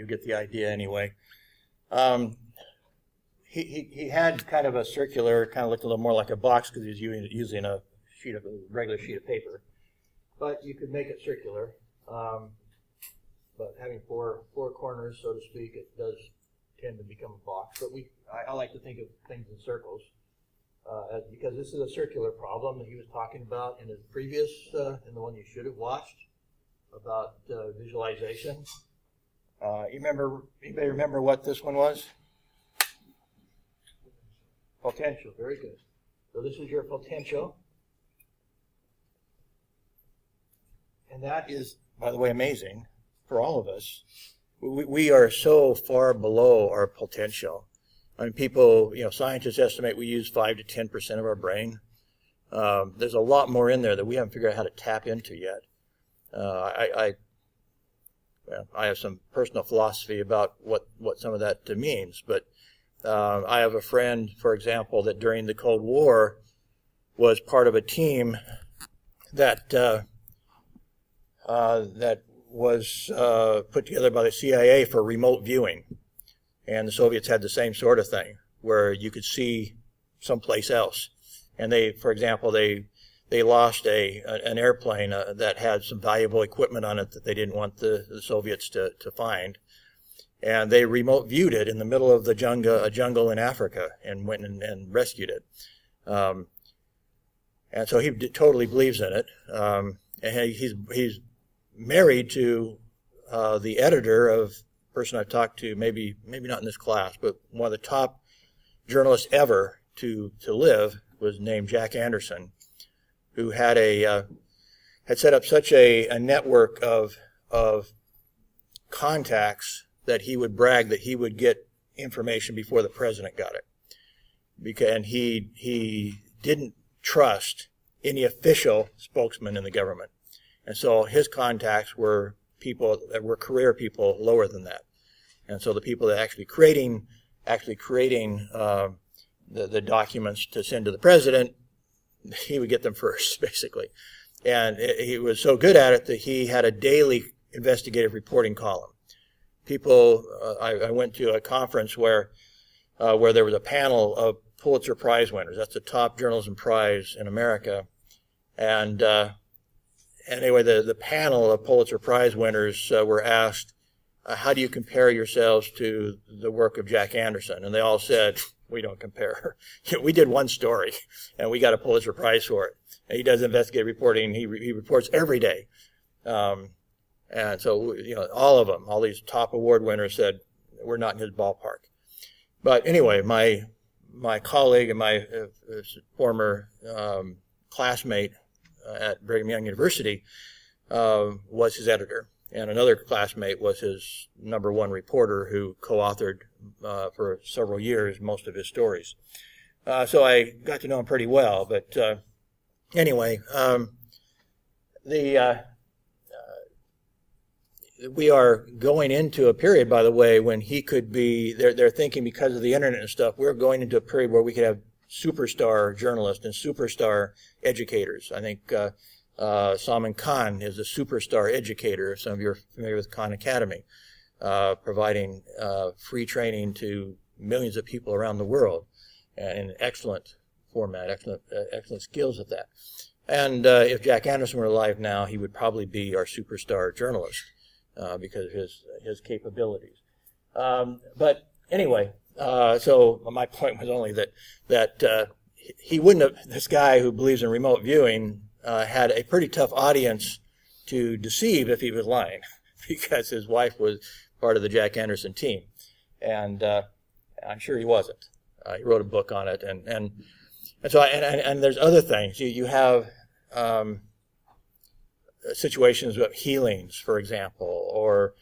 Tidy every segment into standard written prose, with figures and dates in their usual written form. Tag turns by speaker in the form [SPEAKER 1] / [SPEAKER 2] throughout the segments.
[SPEAKER 1] you get the idea anyway. He had kind of a circular, kind of looked a little more like a box because he was using a regular sheet of paper. But you could make it circular. But having four corners, so to speak, it does tend to become a box. But I like to think of things in circles because this is a circular problem that he was talking about in his previous, in the one you should have watched, about visualization. Anybody remember what this one was? Potential, very good. So this is your potential. And that is, by the way, amazing for all of us. We are so far below our potential. I mean, people, scientists estimate we use 5 to 10% of our brain. There's a lot more in there that we haven't figured out how to tap into yet. I have some personal philosophy about what some of that means, but I have a friend, for example, that during the Cold War was part of a team that was put together by the CIA for remote viewing. And the Soviets had the same sort of thing, where you could see someplace else. And for example, they lost an airplane that had some valuable equipment on it that they didn't want the Soviets to find. And they remote viewed it in the middle of a jungle in Africa, and went and rescued it. And so he totally believes in it. And he's married to the editor of a person I've talked to, maybe not in this class, but one of the top journalists ever to live was named Jack Anderson, who had set up such a network of contacts that he would brag that he would get information before the president got it. And he didn't trust any official spokesman in the government. And so his contacts were people that were career people lower than that. And so the people that actually creating the documents to send to the president, he would get them first, basically. And he was so good at it that he had a daily investigative reporting column. People, I went to a conference where there was a panel of Pulitzer Prize winners. That's the top journalism prize in America. And anyway, the panel of Pulitzer Prize winners were asked, how do you compare yourselves to the work of Jack Anderson? And they all said, we don't compare. We did one story, and we got a Pulitzer Prize for it. And he does investigative reporting. He reports every day. And so, all of them, all these top award winners said, we're not in his ballpark. But anyway, my colleague and my former classmate at Brigham Young University was his editor. And another classmate was his #1 reporter who co-authored for several years most of his stories. So I got to know him pretty well. But anyway, we are going into a period, by the way, when he could be, they're thinking because of the internet and stuff, we're going into a period where we could have superstar journalists and superstar educators. I think Xiamen Khan is a superstar educator. Some of you are familiar with Khan Academy, providing free training to millions of people around the world in an excellent format, excellent skills at that. And if Jack Anderson were alive now, he would probably be our superstar journalist because of his capabilities. But anyway, so my point was only that he wouldn't have, this guy who believes in remote viewing had a pretty tough audience to deceive if he was lying, because his wife was part of the Jack Anderson team, and I'm sure he wasn't. He wrote a book on it, and so and there's other things. You have situations of healings, for example, or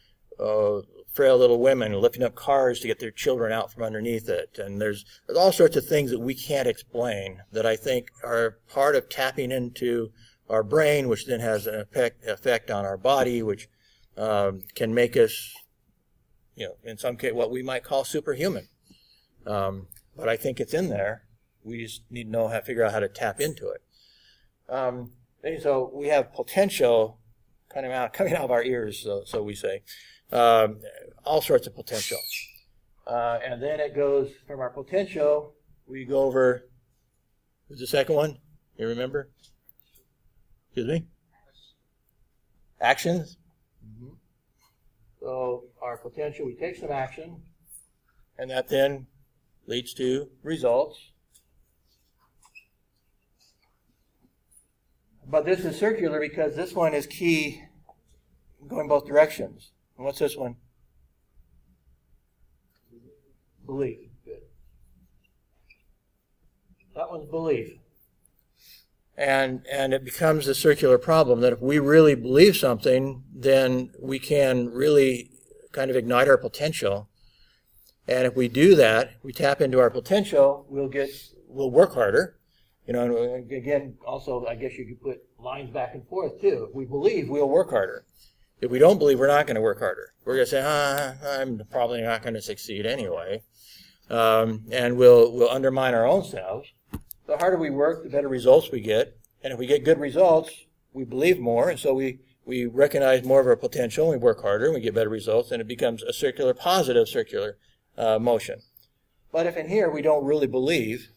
[SPEAKER 1] frail little women lifting up cars to get their children out from underneath it. And there's all sorts of things that we can't explain that I think are part of tapping into our brain, which then has an effect on our body, which can make us, in some case, what we might call superhuman. But I think it's in there. We just need to know how to figure out how to tap into it. So we have potential coming out of our ears, so we say. all sorts of potential. And then it goes from our potential, we go over, what's the second one? You remember? Excuse me? Actions. Mm-hmm. So our potential, we take some action, and that then leads to results. But this is circular because this one is key going both directions. And what's this one? Belief. Good. That one's belief. And it becomes a circular problem that if we really believe something, then we can really kind of ignite our potential. And if we do that, we tap into our potential, we'll work harder. You know, and again, also, I guess you could put lines back and forth too. If we believe, we'll work harder. If we don't believe, we're not going to work harder. We're going to say, I'm probably not going to succeed anyway. And we'll undermine our own selves. The harder we work, the better results we get. And if we get good results, we believe more. And so we recognize more of our potential, and we work harder, and we get better results. And it becomes a circular, positive circular motion. But if in here we don't really believe,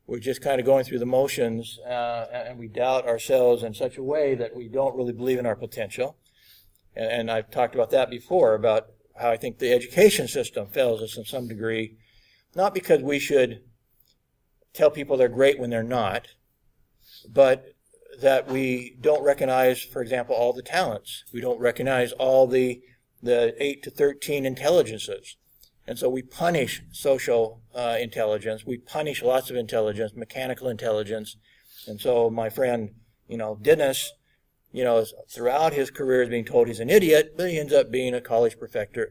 [SPEAKER 1] we're just kind of going through the motions, and we doubt ourselves in such a way that we don't really believe in our potential. And I've talked about that before, about how I think the education system fails us in some degree, not because we should tell people they're great when they're not, but that we don't recognize, for example, all the talents. We don't recognize all the 8 to 13 intelligences. And so we punish social intelligence. We punish lots of intelligence, mechanical intelligence. And so my friend, Dennis, throughout his career is being told he's an idiot, but he ends up being a college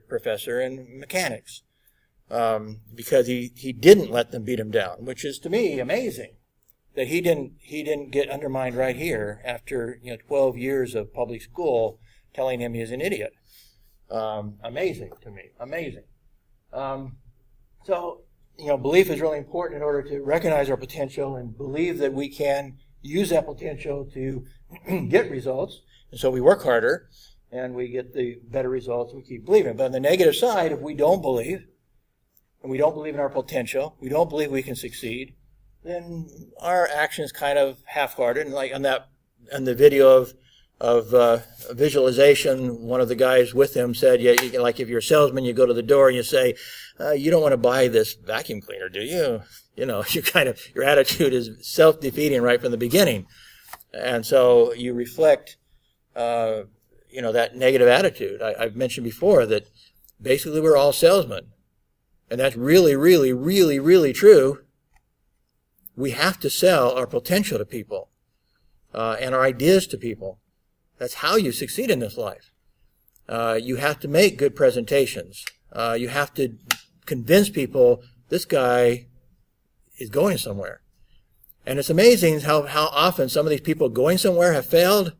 [SPEAKER 1] professor in mechanics because he didn't let them beat him down, which is to me amazing that he didn't get undermined right here after 12 years of public school telling him he's an idiot. Amazing to me, amazing. So belief is really important in order to recognize our potential and believe that we can use that potential to get results. And so we work harder and we get the better results. We keep believing. But on the negative side, if we don't believe, and we don't believe in our potential, we don't believe we can succeed, then our actions kind of half-hearted. And like on the video of visualization, one of the guys with him said, like if you're a salesman, you go to the door and you say, you don't want to buy this vacuum cleaner, do you? Your attitude is self-defeating right from the beginning. And so you reflect, that negative attitude. I've mentioned before that basically we're all salesmen. And that's really, really, really, really true. We have to sell our potential to people and our ideas to people. That's how you succeed in this life. You have to make good presentations. You have to convince people this guy is going somewhere. And it's amazing how often some of these people going somewhere have failed,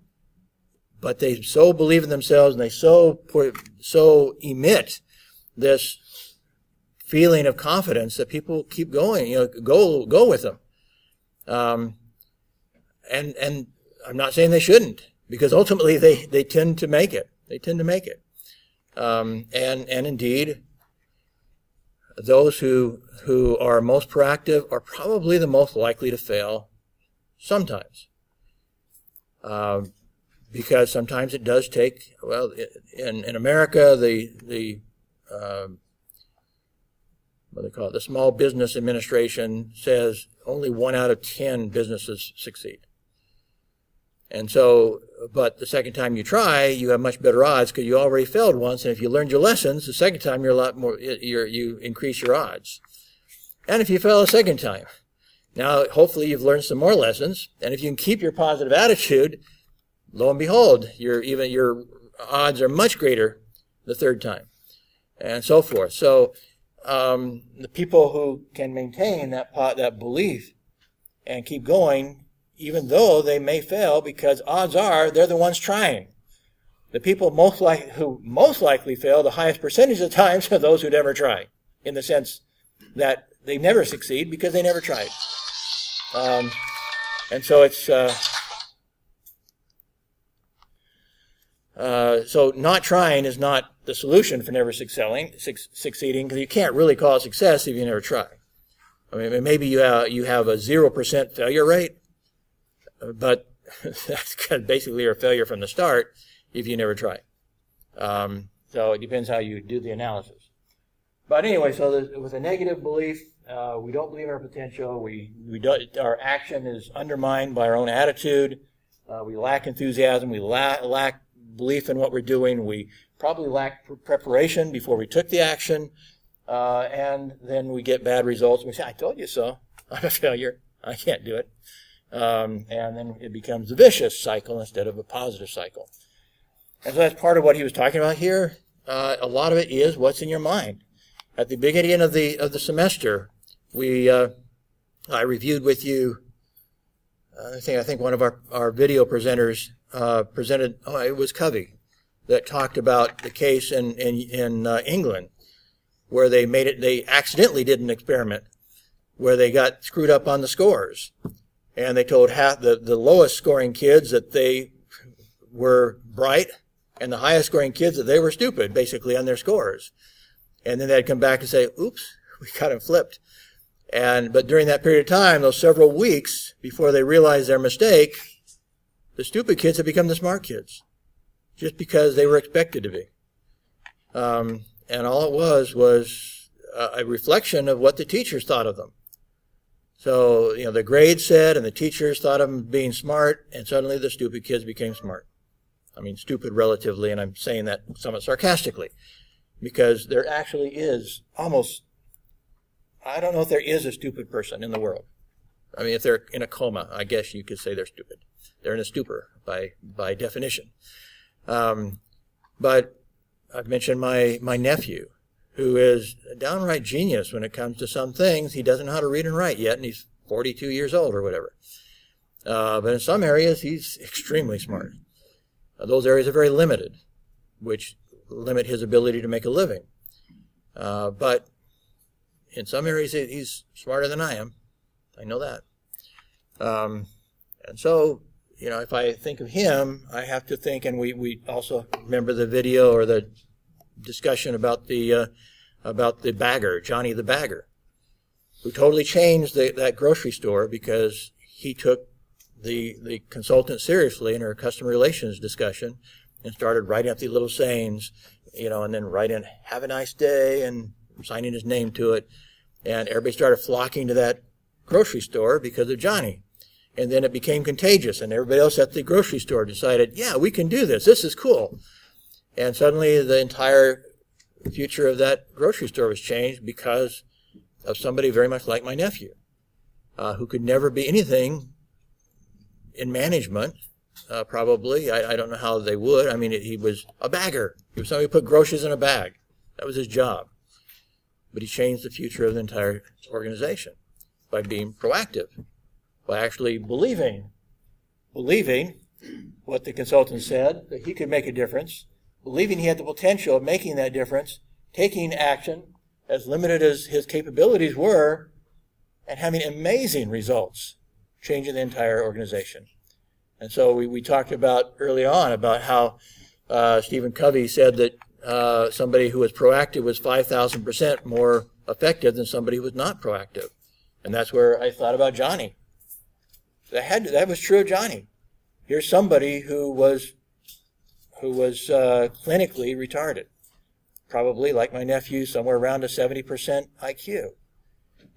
[SPEAKER 1] but they so believe in themselves and they so emit this feeling of confidence that people keep going, go with them. And I'm not saying they shouldn't, because ultimately they tend to make it. They tend to make it. And indeed, those who are most proactive are probably the most likely to fail sometimes. Because sometimes it does take, in America, the what they call it, the Small Business Administration says only 1 out of 10 businesses succeed. And so, but the second time you try, you have much better odds because you already failed once. And if you learned your lessons, the second time you're a lot more, you increase your odds. And if you fail a second time, now hopefully you've learned some more lessons. And if you can keep your positive attitude, lo and behold, your odds are much greater the third time, and so forth. So the people who can maintain that belief and keep going, even though they may fail, because odds are they're the ones trying. The people who most likely fail, the highest percentage of times, are those who never try, in the sense that they never succeed because they never tried. And so it's So not trying is not the solution for never succeeding, because you can't really call it success if you never try. I mean, maybe you have a 0% failure rate, but that's basically a failure from the start if you never try. So it depends how you do the analysis. But anyway, so with a negative belief, we don't believe in our potential. Our action is undermined by our own attitude. We lack enthusiasm. We lack belief in what we're doing. We probably lack preparation before we took the action. And then we get bad results. We say, I told you so. I'm a failure. I can't do it. And then it becomes a vicious cycle instead of a positive cycle. And so that's part of what he was talking about here. A lot of it is what's in your mind. At the beginning of the semester, I reviewed with you, I think one of our video presenters presented, it was Covey, that talked about the case in England where they accidentally did an experiment where they got screwed up on the scores. And they told half the lowest scoring kids that they were bright and the highest scoring kids that they were stupid, basically, on their scores. And then they'd come back and say, oops, we got them flipped. But during that period of time, those several weeks before they realized their mistake, the stupid kids had become the smart kids just because they were expected to be. And all it was a reflection of what the teachers thought of them. So, the grades said, and the teachers thought of them being smart, and suddenly the stupid kids became smart. I mean, stupid relatively, and I'm saying that somewhat sarcastically, because there actually is I don't know if there is a stupid person in the world. I mean, if they're in a coma, I guess you could say they're stupid. They're in a stupor by definition. But I've mentioned my nephew, who is a downright genius when it comes to some things. He doesn't know how to read and write yet, and he's 42 years old or whatever. But in some areas, he's extremely smart. Those areas are very limited, which limit his ability to make a living. But in some areas, he's smarter than I am. I know that. And so, if I think of him, I have to think, and we also remember the video or the discussion about the bagger, Johnny the bagger, who totally changed that grocery store because he took the consultant seriously in her customer relations discussion and started writing up these little sayings, and then writing, have a nice day, and signing his name to it. And everybody started flocking to that grocery store because of Johnny. And then it became contagious, and everybody else at the grocery store decided, yeah, we can do this. This is cool. And suddenly the entire future of that grocery store was changed because of somebody very much like my nephew, who could never be anything in management, probably. I don't know how they would. I mean, he was a bagger. He was somebody who put groceries in a bag. That was his job. But he changed the future of the entire organization by being proactive, by actually believing what the consultant said, that he could make a difference, believing he had the potential of making that difference, taking action as limited as his capabilities were, and having amazing results, changing the entire organization. And so we talked about early on about how Stephen Covey said that somebody who was proactive was 5,000% more effective than somebody who was not proactive. And that's where I thought about Johnny. That was true of Johnny. Here's somebody who was clinically retarded, probably like my nephew, somewhere around a 70% IQ.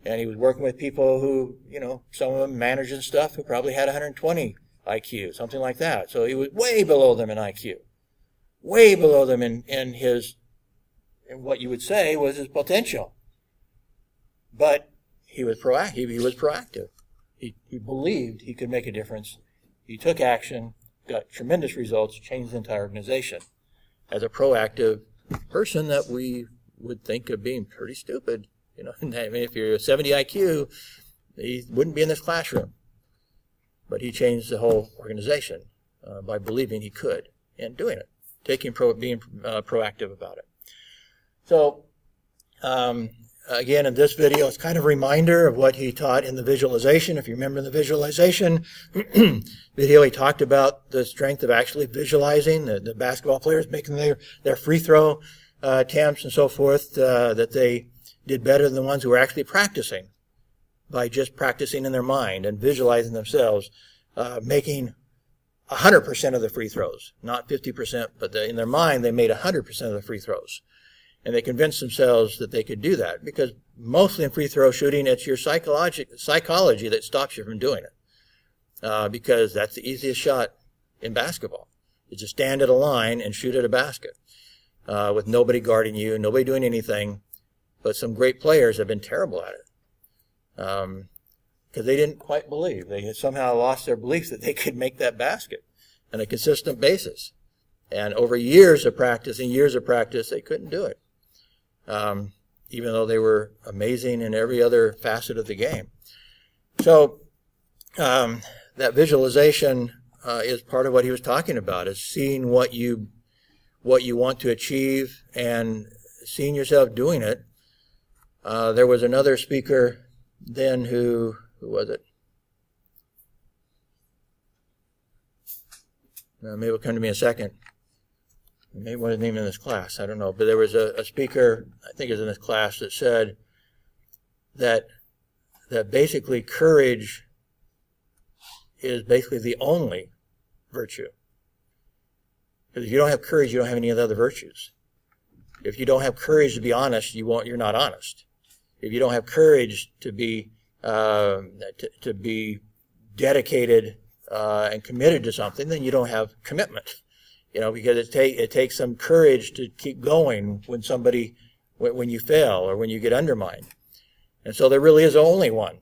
[SPEAKER 1] And he was working with people who, some of them managing stuff who probably had 120 IQ, something like that. So he was way below them in IQ, way below them in what you would say was his potential. But he was proactive. He was proactive. He believed he could make a difference. He took action, got tremendous results, changed the entire organization. As a proactive person that we would think of being pretty stupid. I mean, if you're a 70 IQ, he wouldn't be in this classroom. But he changed the whole organization by believing he could and doing it, being proactive about it. So again, in this video, it's kind of a reminder of what he taught in the visualization. If you remember the visualization video, he talked about the strength of actually visualizing the basketball players making their free throw attempts and so forth, that they did better than the ones who were actually practicing by just practicing in their mind and visualizing themselves making 100% of the free throws, not 50%, but in their mind they made 100% of the free throws. And they convinced themselves that they could do that, because mostly in free throw shooting, it's your psychology that stops you from doing it, because that's the easiest shot in basketball. You just stand at a line and shoot at a basket with nobody guarding you, nobody doing anything. But some great players have been terrible at it because they didn't quite believe. They had somehow lost their belief that they could make that basket on a consistent basis. And over years of practice, they couldn't do it, even though they were amazing in every other facet of the game. So that visualization is part of what he was talking about, is seeing what you want to achieve and seeing yourself doing it. There was another speaker then who was it? Maybe it'll come to me in a second. Maybe it wasn't even in this class, I don't know. But there was a speaker, I think it was in this class, that said that basically courage is basically the only virtue. Because if you don't have courage, you don't have any of the other virtues. If you don't have courage to be honest, you're not honest. If you don't have courage to be dedicated and committed to something, then you don't have commitment. Because it takes some courage to keep going when you fail or when you get undermined. And so there really is only one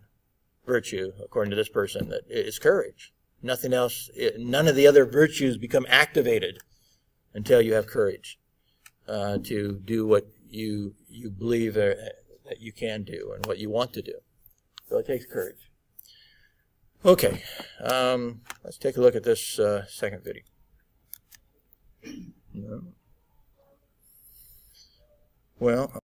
[SPEAKER 1] virtue, according to this person, that is courage. Nothing else. None of the other virtues become activated until you have courage to do what you believe that you can do and what you want to do. So it takes courage. Okay, let's take a look at this second video. Well,